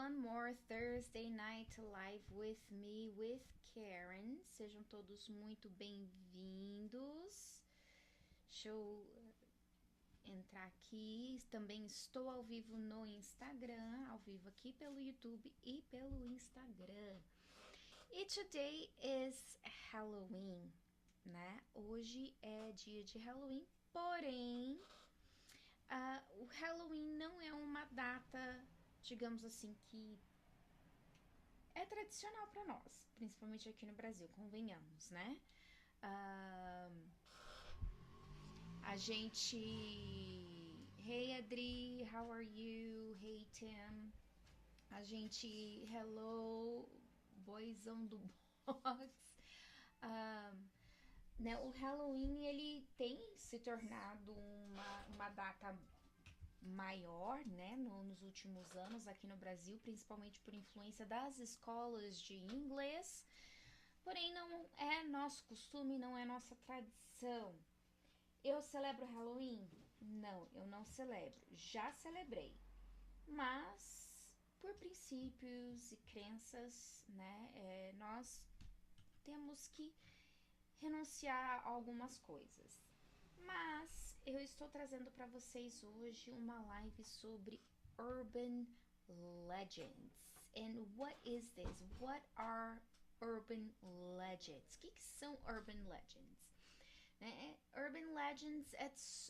one more Thursday night live with me, with Karen. Sejam todos muito bem-vindos. Deixa eu entrar aqui. Também estou ao vivo no Instagram, ao vivo aqui pelo YouTube e pelo Instagram. E today is Halloween, né? Hoje é dia de Halloween, porém, o Halloween não é uma data, digamos assim, que é tradicional para nós, principalmente aqui no Brasil, convenhamos, né? A gente... Hey Adri, how are you? Hey Tim. A gente... Hello, boyzão do box. Né, o Halloween, ele tem se tornado uma data maior, né, nos últimos anos aqui no Brasil, principalmente por influência das escolas de inglês, porém não é nosso costume, não é nossa tradição. Eu celebro Halloween? Não, eu não celebro. Já celebrei, mas por princípios e crenças, né, nós temos que renunciar a algumas coisas. Mas eu estou trazendo para vocês hoje uma live sobre urban legends. And what is this? What are urban legends? O que são urban legends? Urban legends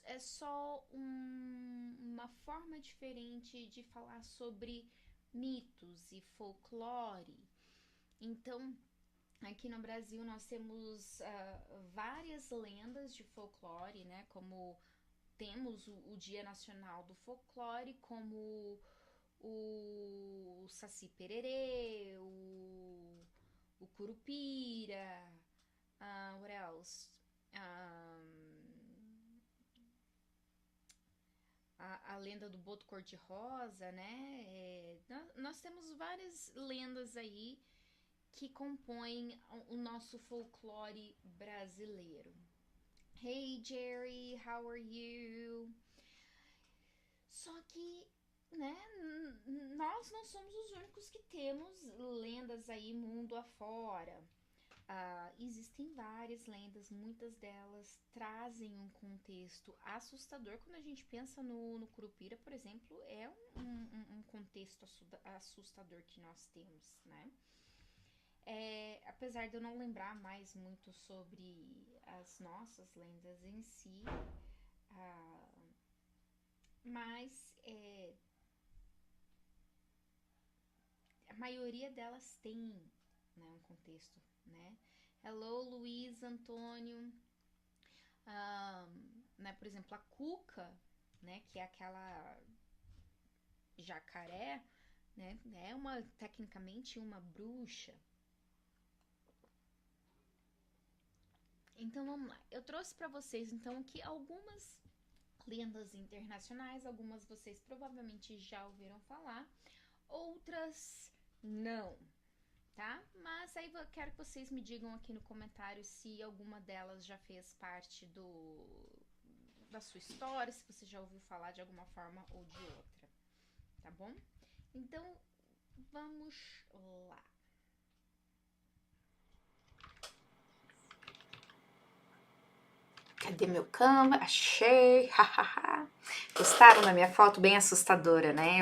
é só uma forma diferente de falar sobre mitos e folclore. Então, aqui no Brasil nós temos várias lendas de folclore, né? Como temos o Dia Nacional do Folclore, como o Saci Pererê, o Curupira, what else? A lenda do Boto Cor-de-Rosa, né? Nós temos várias lendas aí que compõem o nosso folclore brasileiro. Hey Jerry, how are you? Só que, né, nós não somos os únicos que temos lendas aí mundo afora. Existem várias lendas, muitas delas trazem um contexto assustador. Quando a gente pensa no Curupira, por exemplo, é um contexto assustador que nós temos, né? Apesar de eu não lembrar mais muito sobre as nossas lendas em si, mas a maioria delas tem, né, um contexto, né? Hello, Luiz Antônio. Né, por exemplo, a Cuca, né, que é aquela jacaré, né, é tecnicamente uma bruxa. Então vamos lá, eu trouxe para vocês então aqui algumas lendas internacionais, algumas vocês provavelmente já ouviram falar, outras não, tá? Mas aí eu quero que vocês me digam aqui no comentário se alguma delas já fez parte da sua história, se você já ouviu falar de alguma forma ou de outra, tá bom? Então vamos lá. Cadê meu Canva? Achei! Gostaram da minha foto? Bem assustadora, né?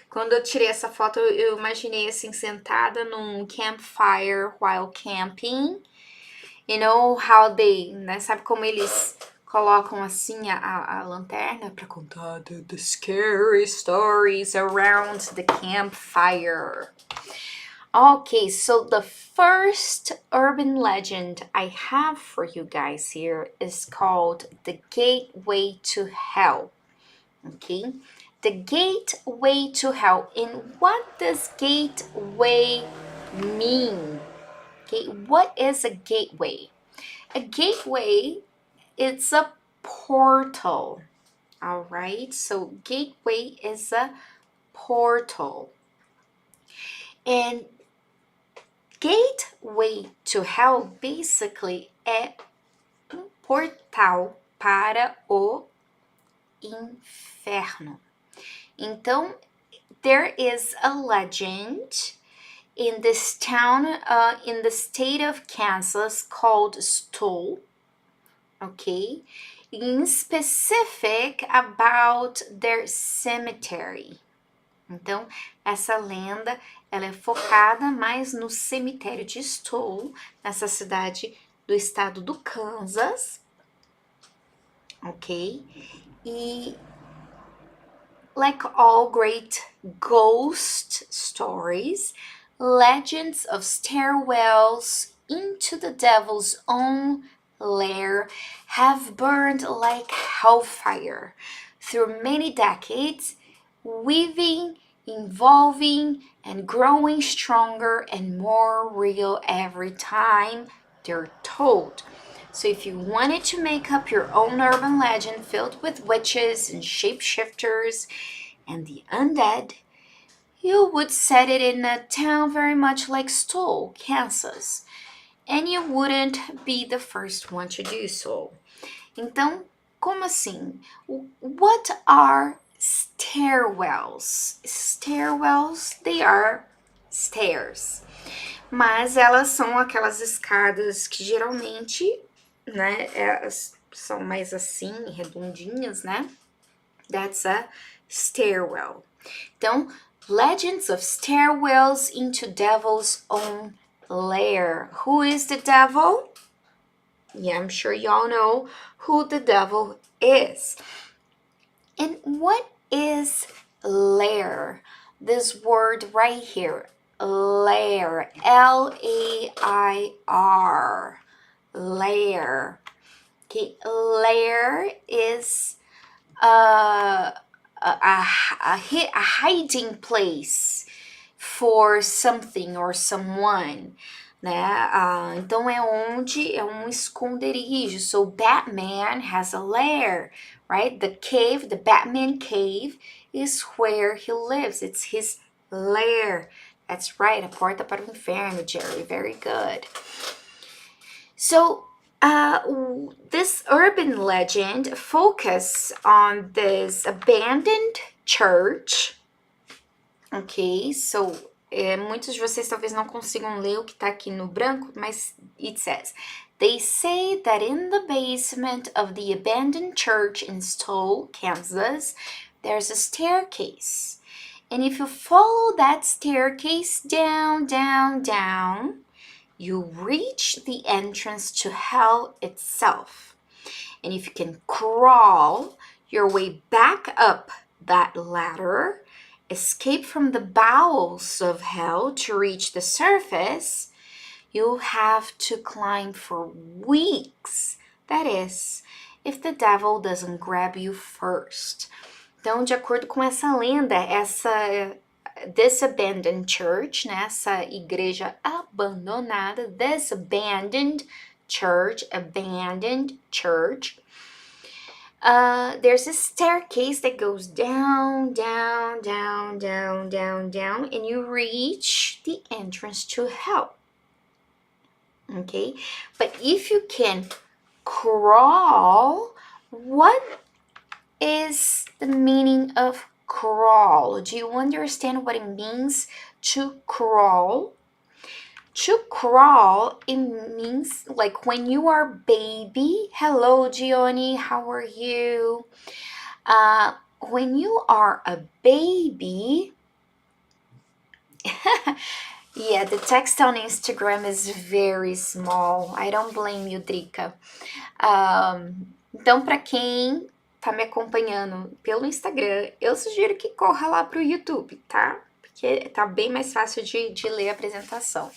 Quando eu tirei essa foto, eu imaginei assim, sentada num campfire while camping. You know how they, né? Sabe como eles colocam assim a lanterna para contar the scary stories around the campfire. Okay, so the first urban legend I have for you guys here is called the Gateway to Hell. Okay, the Gateway to Hell. And what does gateway mean? Okay, what is a gateway? A gateway, it's a portal. All right, so gateway is a portal. And Gateway to Hell basically é portal para o inferno. Então, there is a legend in this town in the state of Kansas called Stoll, okay? In specific about their cemetery. Então, essa lenda, ela é focada mais no cemitério de Stoll, nessa cidade do estado do Kansas, ok? E like all great ghost stories, legends of stairwells into the devil's own lair have burned like hellfire through many decades, weaving, evolving, and growing stronger and more real every time they're told. So if you wanted to make up your own urban legend filled with witches and shapeshifters and the undead, you would set it in a town very much like Stoll, Kansas. And you wouldn't be the first one to do so. Então, como assim? What are stairwells? Stairwells, they are stairs. Mas elas são aquelas escadas que geralmente, né, são mais assim, redondinhas, né? That's a stairwell. Então, legends of stairwells into devil's own lair. Who is the devil? Yeah, I'm sure y'all know who the devil is. And what is lair? This word right here, lair, L-A-I-R, lair. Okay, lair is a hiding place for something or someone, né? Então é onde é um esconderijo. So Batman has a lair, right? The cave, the Batman cave is where he lives. It's his lair. That's right, a porta para o inferno, Jerry. Very good. So this urban legend focus on this abandoned church. Ok, so muitos de vocês talvez não consigam ler o que está aqui no branco, mas it says, they say that in the basement of the abandoned church in Stoll, Kansas, there's a staircase. And if you follow that staircase down, down, down, you reach the entrance to hell itself. And if you can crawl your way back up that ladder, escape from the bowels of hell to reach the surface, you'll have to climb for weeks. That is, if the devil doesn't grab you first. Então, de acordo com essa lenda, this abandoned church, né, essa igreja abandonada, this abandoned church, there's a staircase that goes down, down, down, down, down, down, and you reach the entrance to hell. Okay, but if you can crawl, what is the meaning of crawl? Do you understand what it means to crawl? To crawl, it means like when you are baby. Hello, Gioni, how are you? When you are a baby, yeah, the text on Instagram is very small. I don't blame you, Drica. Então, para quem tá me acompanhando pelo Instagram, eu sugiro que corra lá pro YouTube, tá? Porque tá bem mais fácil de ler a apresentação.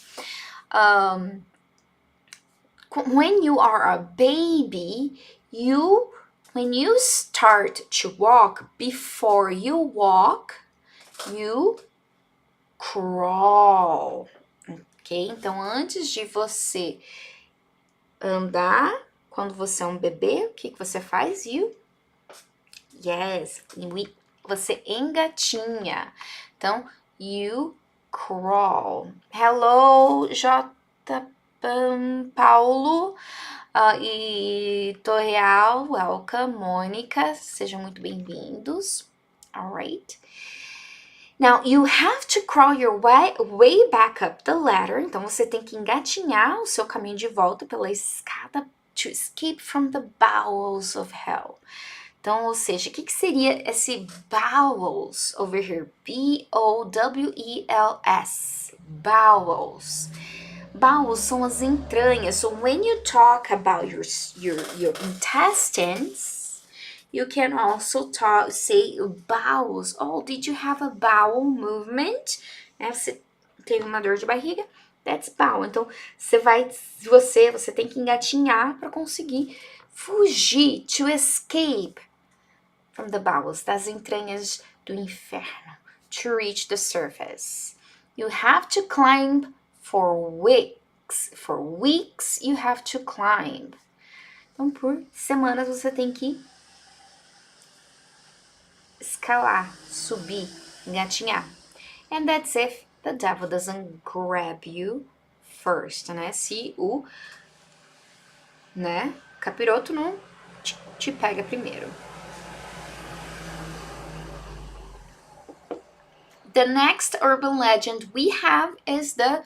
When you are a baby, when you start to walk, before you walk, you crawl, ok? Então, antes de você andar, quando você é um bebê, o que você faz? Você engatinha. Então, you crawl. Hello, J. Paulo e Torreal, welcome. Mônica, sejam muito bem-vindos. Alright. Now, you have to crawl your way back up the ladder. Então, você tem que engatinhar o seu caminho de volta pela escada to escape from the bowels of hell. Então, ou seja, o que seria esse bowels over here? B-O-W-E-L-S. Bowels. Bowels são as entranhas. So, when you talk about your intestines, you can also say bowels. Oh, did you have a bowel movement? Você teve uma dor de barriga? That's bowel. Então, você tem que engatinhar para conseguir fugir, to escape from the bowels, das entranhas do inferno, to reach the surface. You have to climb for weeks. For weeks, you have to climb. Então, por semanas, você tem que escalar, subir, engatinhar. And that's if the devil doesn't grab you first, né? Se o, capiroto não te pega primeiro. The next urban legend we have is the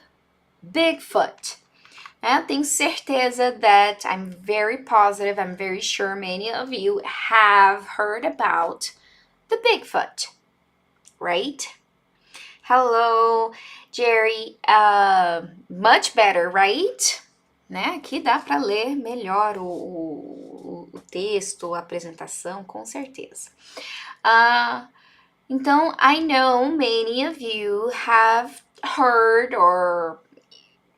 Bigfoot. Eu tenho certeza that I'm very positive, I'm very sure many of you have heard about the Bigfoot, right? Hello, Jerry. Much better, right? Né? Aqui dá para ler melhor o texto, a apresentação, com certeza. Então, I know many of you have heard or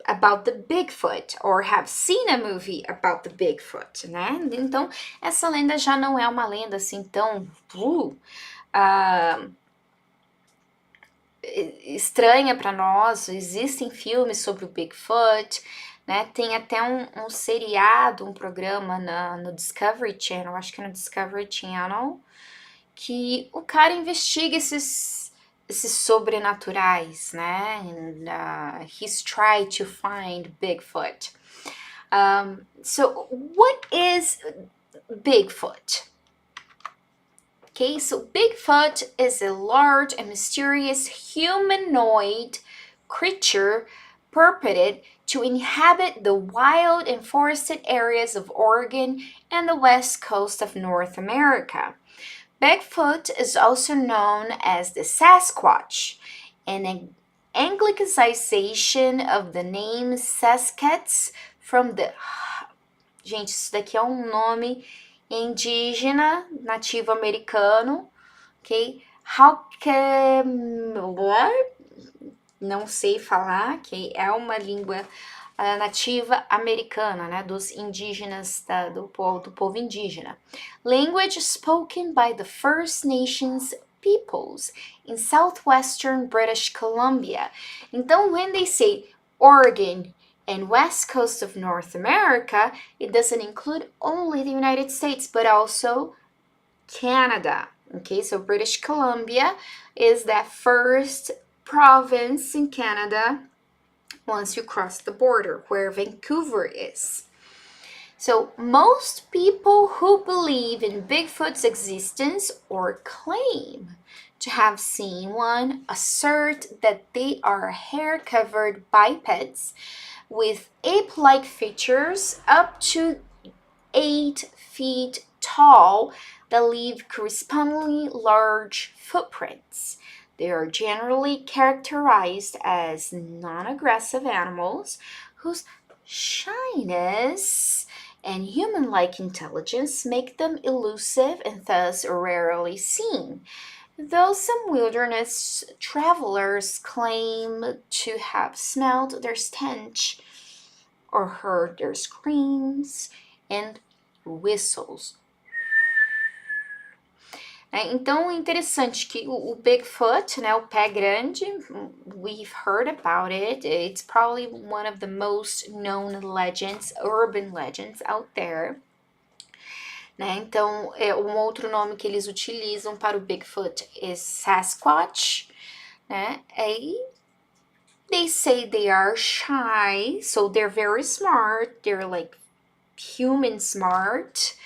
about the Bigfoot or have seen a movie about the Bigfoot, né? Então, essa lenda já não é uma lenda assim tão estranha para nós. Existem filmes sobre o Bigfoot, né? Tem até um seriado, um programa no Discovery Channel, acho que é no Discovery Channel, que o cara investiga esses sobrenaturais, né? And, he's tried to find Bigfoot. So what is Bigfoot? Okay, so Bigfoot is a large and mysterious humanoid creature purported to inhabit the wild and forested areas of Oregon and the west coast of North America. Bigfoot is also known as the Sasquatch, an anglicization of the name Saskatch from the... Gente, isso daqui é um nome indígena, nativo americano, ok? Não sei falar, ok? É uma língua nativa americana, né? Dos indígenas, do povo indígena. Language spoken by the First Nations peoples in southwestern British Columbia. Então, when they say Oregon and west coast of North America, it doesn't include only the United States, but also Canada. Okay, so British Columbia is that first province in Canada once you cross the border, where Vancouver is. So most people who believe in Bigfoot's existence or claim to have seen one assert that they are hair-covered bipeds with ape-like features up to 8 feet tall that leave correspondingly large footprints. They are generally characterized as non-aggressive animals whose shyness and human-like intelligence make them elusive and thus rarely seen. Though some wilderness travelers claim to have smelled their stench or heard their screams and whistles. Então, interessante que o Bigfoot, né, o pé grande, we've heard about it. It's probably one of the most known legends, urban legends out there. Né? Então, um outro nome que eles utilizam para o Bigfoot is Sasquatch, né? They say they are shy, so they're very smart. They're like human smart.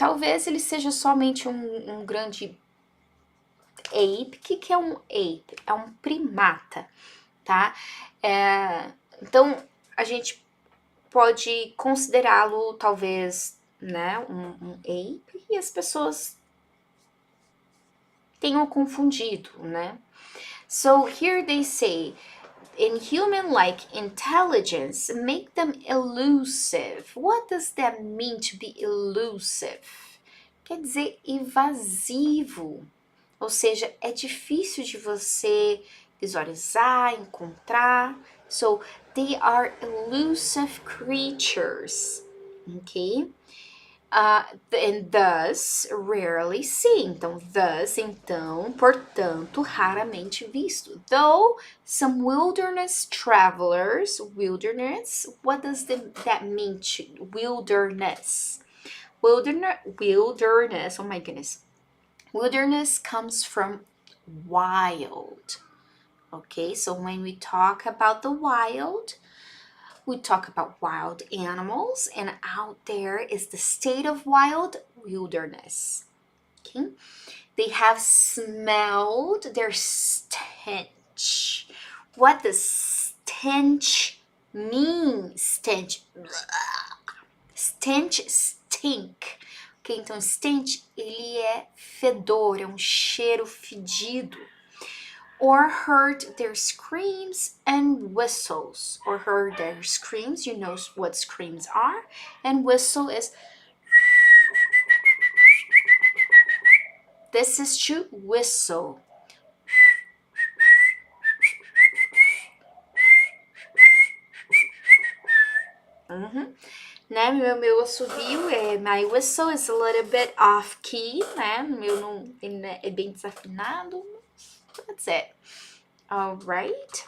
Talvez ele seja somente um grande ape. O que é um ape? É um primata, tá? Então, a gente pode considerá-lo, talvez, né, um ape, e as pessoas tenham confundido, né? So, here they say, in human-like intelligence, make them elusive. What does that mean to be elusive? Quer dizer evasivo, ou seja, é difícil de você visualizar, encontrar. So, they are elusive creatures, ok? And thus, rarely seen. Então, thus, então, portanto, raramente visto. Though some wilderness travelers, wilderness, what does that mean to wilderness? Wilderness, oh my goodness. Wilderness comes from wild. Okay, so when we talk about the wild, we talk about wild animals, and out there is the state of wild wilderness. Okay, they have smelled their stench. What does stench mean? Stench. Stench, stink. Ok, então stench, ele é fedor, é um cheiro fedido. Or heard their screams and whistles. Or heard their screams, you know what screams are. And whistle is... This is to whistle. Né? Meu assovio my whistle is a little bit off key, né? Meu não é bem desafinado. That's it. All right.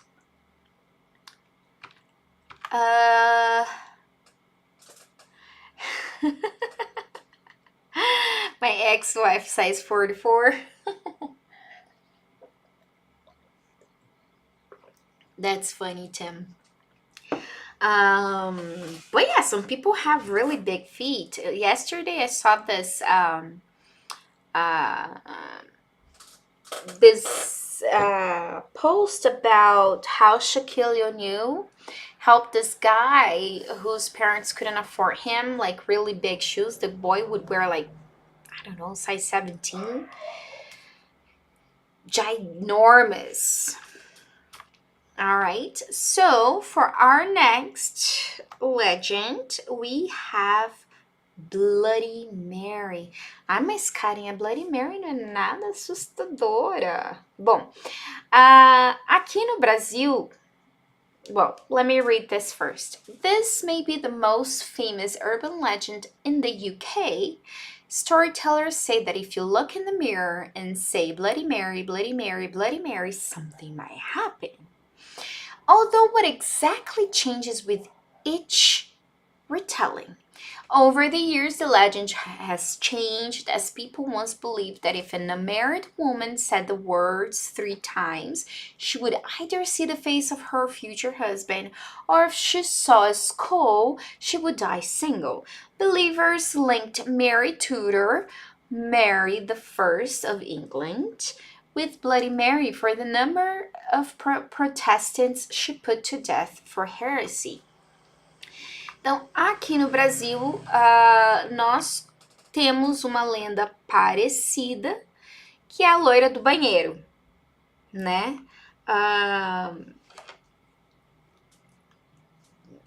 My ex-wife size 44. That's funny, Tim. But yeah, some people have really big feet. Yesterday I saw this post about how Shaquille O'Neal helped this guy whose parents couldn't afford him like really big shoes. The boy would wear like, I don't know, size 17. Ginormous. All right, so for our next legend, we have Bloody Mary. Mas carinha, Bloody Mary não é nada assustadora. Bom, aqui no Brasil, well, let me read this first. This may be the most famous urban legend in the UK. Storytellers say that if you look in the mirror and say Bloody Mary, Bloody Mary, Bloody Mary, something might happen. Although what exactly changes with each retelling? Over the years, the legend has changed, as people once believed that if an unmarried woman said the words 3 times, she would either see the face of her future husband, or if she saw a skull, she would die single. Believers linked Mary Tudor, Mary the First of England, with Bloody Mary for the number of Protestants she put to death for heresy. Então, aqui no Brasil, nós temos uma lenda parecida, que é a loira do banheiro, né?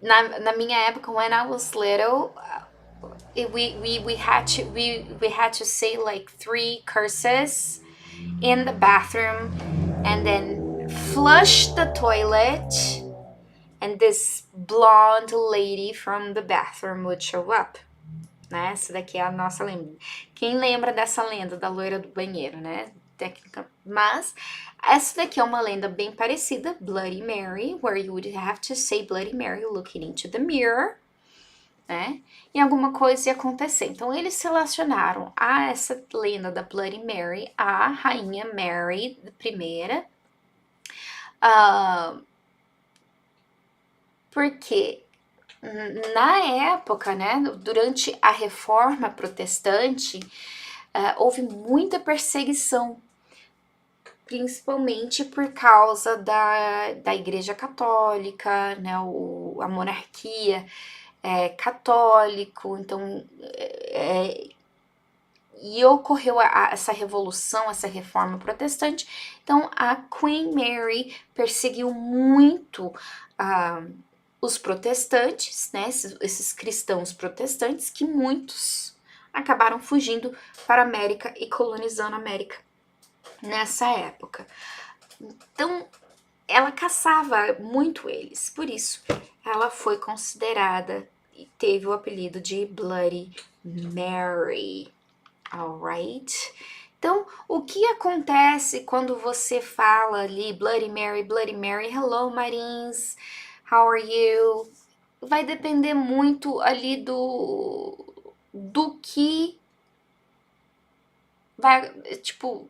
Na minha época, when I was little, we had to say like 3 curses in the bathroom, and then flush the toilet, and this blonde lady from the bathroom would show up, né? Essa daqui é a nossa lenda. Quem lembra dessa lenda da loira do banheiro, né? Mas essa daqui é uma lenda bem parecida, Bloody Mary, where you would have to say Bloody Mary looking into the mirror, né? E alguma coisa ia acontecer. Então, eles relacionaram a essa lenda da Bloody Mary à rainha Mary I, porque na época, né, durante a Reforma Protestante, houve muita perseguição principalmente por causa da Igreja Católica, né, a monarquia católico, então e ocorreu essa revolução, essa reforma protestante. Então a Queen Mary perseguiu muito os protestantes, né, esses cristãos protestantes, que muitos acabaram fugindo para a América e colonizando a América nessa época. Então ela caçava muito eles, por isso ela foi considerada e teve o apelido de Bloody Mary. Alright? Então, o que acontece quando você fala ali Bloody Mary, hello Marins, how are you? Vai depender muito ali do que vai, tipo,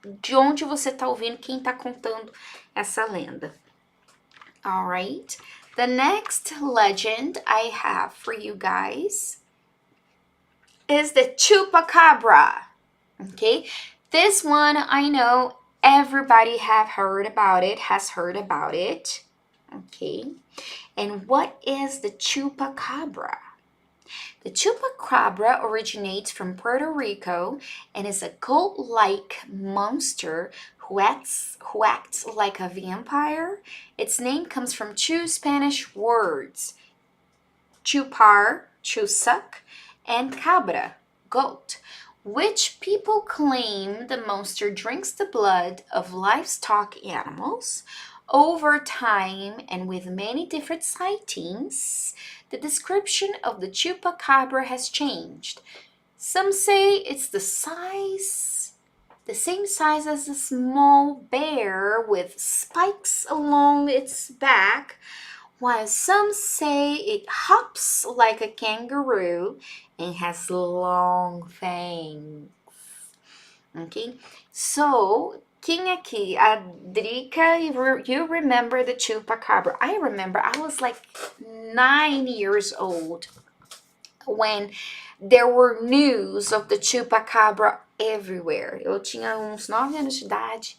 de onde você tá ouvindo, quem tá contando essa lenda. Alright? The next legend I have for you guys is the Chupacabra. Okay, this one I know everybody has heard about it. Okay, and what is the Chupacabra? The Chupacabra originates from Puerto Rico and is a goat-like monster who acts like a vampire. Its name comes from two Spanish words, chupar, chew suck, and cabra, goat, which people claim the monster drinks the blood of livestock animals. Over time and with many different sightings, the description of the chupacabra has changed. Some say it's the same size as a small bear with spikes along its back, while some say it hops like a kangaroo and has long fangs. Okay, so quem aqui? A Drica, you remember the Chupacabra? I remember I was like 9 years old when there were news of the Chupacabra everywhere. Eu tinha uns 9 anos de idade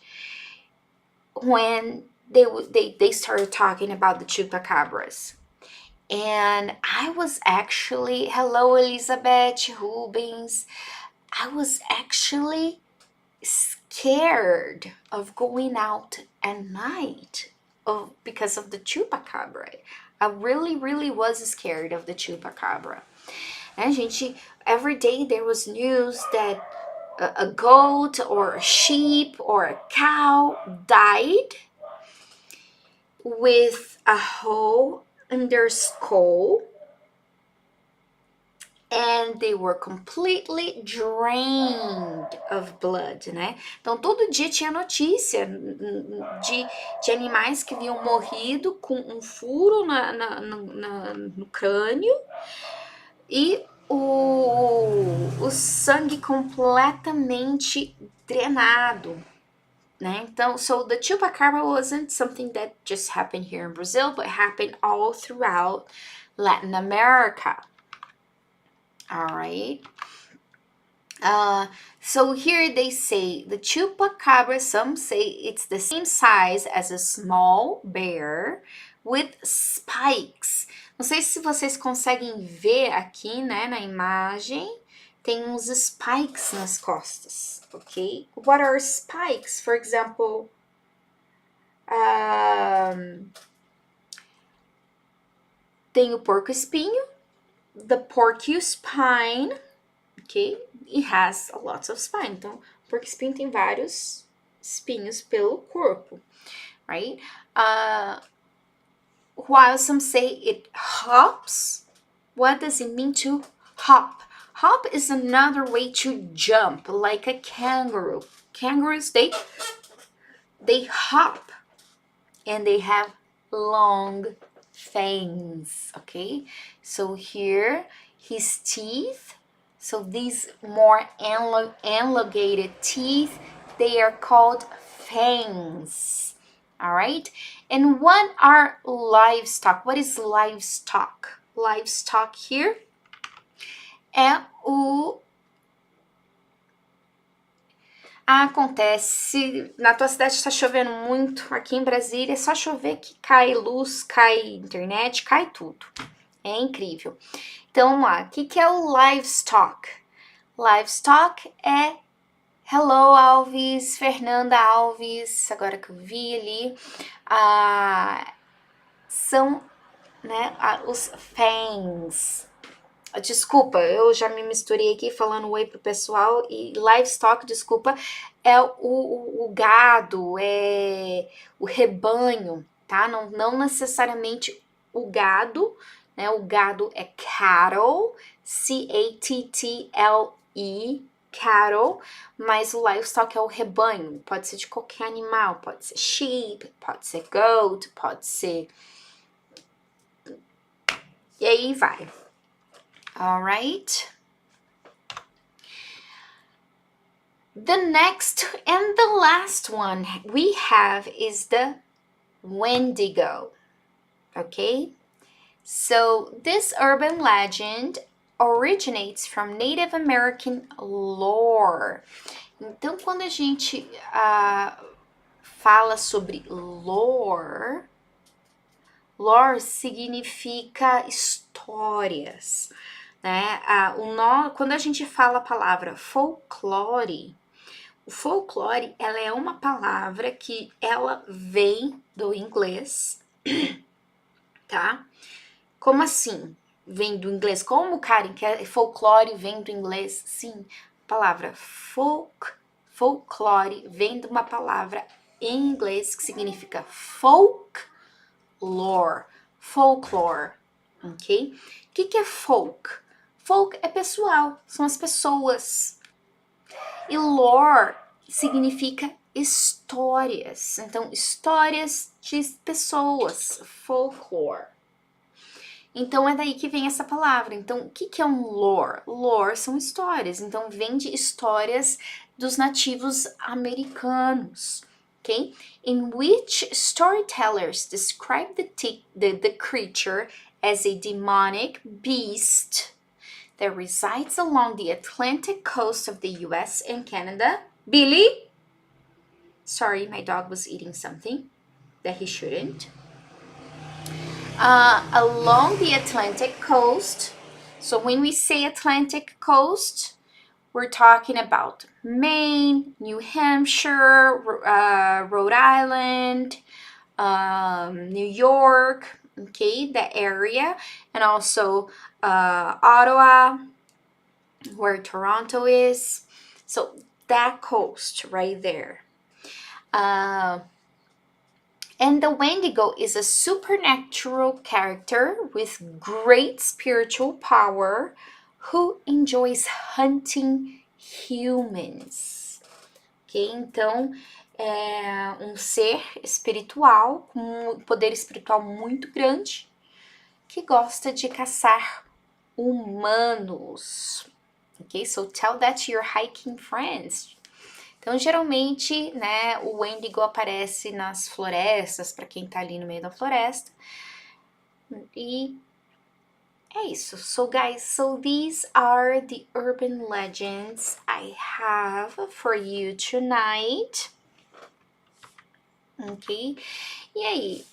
when they started talking about the chupacabras. And I was actually, hello Elizabeth Rubens, I was actually scared of going out at night because of the chupacabra. I really, really was scared of the chupacabra. And gente, every day there was news that a goat or a sheep or a cow died with a hole in their skull, and they were completely drained of blood, né? Então todo dia tinha notícia de animais que haviam morrido com um furo no crânio e o sangue completamente drenado, né? Então, so the chupacabra wasn't something that just happened here in Brazil, but happened all throughout Latin America. All right. So here they say the chupacabra, some say it's the same size as a small bear with spikes. Não sei se vocês conseguem ver aqui, né, na imagem, tem uns spikes nas costas, ok? What are spikes? For example, tem o porco-espinho, the porcupine, ok? It has lots of spine. Então, o porco-espinho tem vários espinhos pelo corpo, right? While some say it hops, what does it mean to hop? Hop is another way to jump, like a kangaroo. Kangaroos, they hop and they have long fangs, okay? So here, his teeth, so these more elongated teeth, they are called fangs, all right? And what are livestock? What is livestock? Livestock here é Acontece, na tua cidade está chovendo muito, aqui em Brasília é só chover que cai luz, cai internet, cai tudo. É incrível. Então vamos lá, o que é o livestock? Livestock é Hello Alves, Fernanda Alves, agora que eu vi ali, são, né, os fãs. Desculpa, eu já me misturei aqui falando oi pro pessoal. E livestock, desculpa, é o gado, é o rebanho, tá? Não necessariamente o gado, né? O gado é cattle, C-A-T-T-L-E, cattle, mas o livestock é o rebanho. Pode ser de qualquer animal, pode ser sheep, pode ser goat, pode ser... E aí vai. All right. The next and the last one we have is the Wendigo. Okay? So this urban legend originates from Native American lore. Então, quando a gente fala sobre lore, lore significa histórias. Né? Quando a gente fala a palavra folclore, o folclore ela é uma palavra que ela vem do inglês, tá? Como assim vem do inglês? Como, Karen, que folclore vem do inglês? Sim, a palavra folclore vem de uma palavra em inglês que significa folklore, ok? O que é folk? Folk é pessoal, são as pessoas. E lore significa histórias. Então, histórias de pessoas, folklore. Então, é daí que vem essa palavra. Então, o que é um lore? Lore são histórias. Então, vem de histórias dos nativos americanos. Okay? In which storytellers describe the creature as a demonic beast that resides along the Atlantic coast of the US and Canada. Billy? Sorry, my dog was eating something that he shouldn't. Along the Atlantic coast. So when we say Atlantic coast, we're talking about Maine, New Hampshire, Rhode Island, New York, okay, the area, and also Ottawa, where Toronto is. So that coast right there. And the Wendigo is a supernatural character with great spiritual power who enjoys hunting humans. Ok? Então, é um ser espiritual, com um poder espiritual muito grande, que gosta de caçar humanos. Ok? So tell that to your hiking friends. Então, geralmente, né, o Wendigo aparece nas florestas, para quem tá ali no meio da floresta. E é isso. So, guys, so these are the urban legends I have for you tonight. Ok? E aí?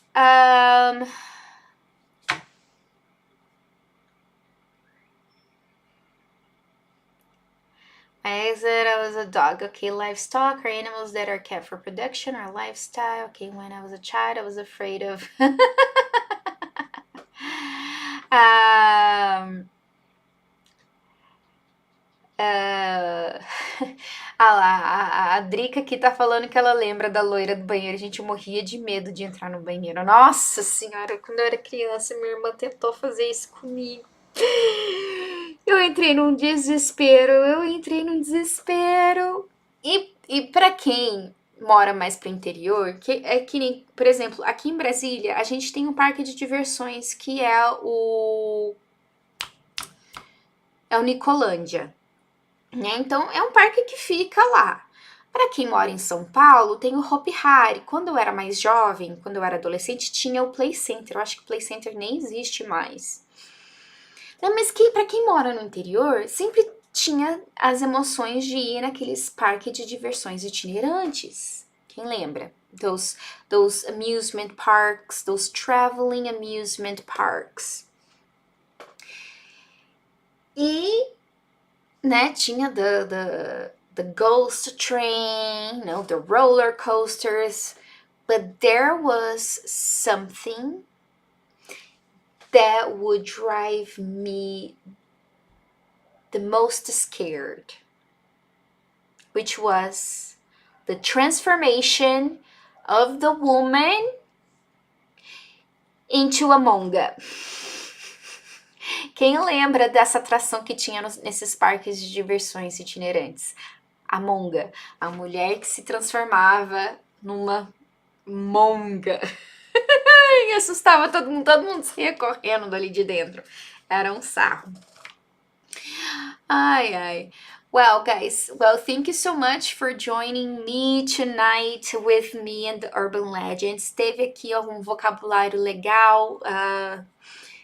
I said I was a dog. Okay, livestock are animals that are kept for production or lifestyle. Okay, when I was a child, I was afraid of... a Drica aqui tá falando que ela lembra da loira do banheiro. A gente morria de medo de entrar no banheiro. Nossa senhora, quando eu era criança, minha irmã tentou fazer isso comigo. Eu entrei num desespero. E pra quem mora mais pro interior, que nem, por exemplo, aqui em Brasília, a gente tem um parque de diversões que é o Nicolândia, né? Então, é um parque que fica lá. Para quem mora em São Paulo, tem o Hopi Hari. Quando eu era mais jovem, quando eu era adolescente, tinha o Play Center. Eu acho que o Play Center nem existe mais. Mas para quem mora no interior, sempre tinha as emoções de ir naqueles parques de diversões itinerantes. Quem lembra? Those amusement parks, those traveling amusement parks. E, né, tinha the ghost train, the roller coasters, but there was something that would drive me the most scared, which was the transformation of the woman into a monga. Quem lembra dessa atração que tinha nesses parques de diversões itinerantes? A monga, a mulher que se transformava numa monga. E assustava todo mundo saía correndo dali de dentro. Era um sarro. Ai. Well, guys, thank you so much for joining me tonight with me and the Urban Legends. Teve aqui algum vocabulário legal,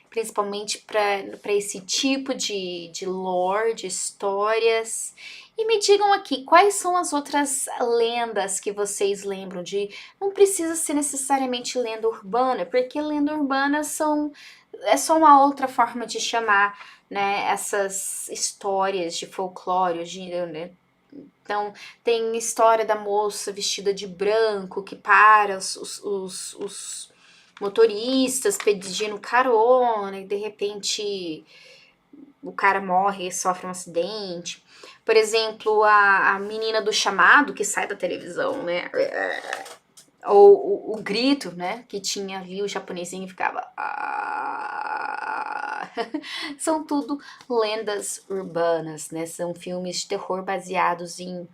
principalmente para esse tipo de lore, de histórias. E me digam aqui, quais são as outras lendas que vocês lembram de... Não precisa ser necessariamente lenda urbana, porque lenda urbana é só uma outra forma de chamar, né, essas histórias de folclore, né? Então, tem história da moça vestida de branco que para os motoristas pedindo carona e de repente o cara morre e sofre um acidente. Por exemplo, a menina do chamado que sai da televisão, né? Ou o grito, né? Que tinha ali o japonesinho e ficava... São tudo lendas urbanas, né? São filmes de terror baseados em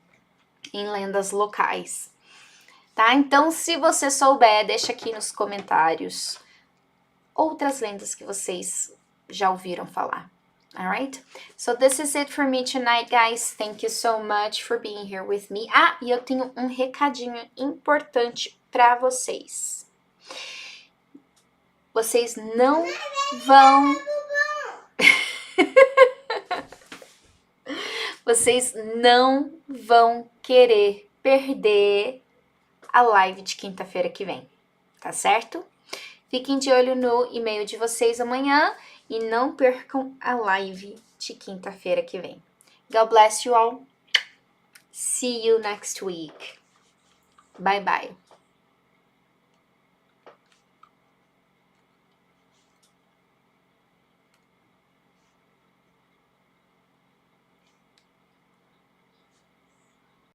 lendas locais. Tá? Então, se você souber, deixa aqui nos comentários outras lendas que vocês já ouviram falar. Alright? So this is it for me tonight, guys. Thank you so much for being here with me. E eu tenho um recadinho importante para vocês. Vocês não vão... Vocês não vão querer perder a live de quinta-feira que vem, tá certo? Fiquem de olho no e-mail de vocês amanhã e não percam a live de quinta-feira que vem. God bless you all. See you next week. Bye bye.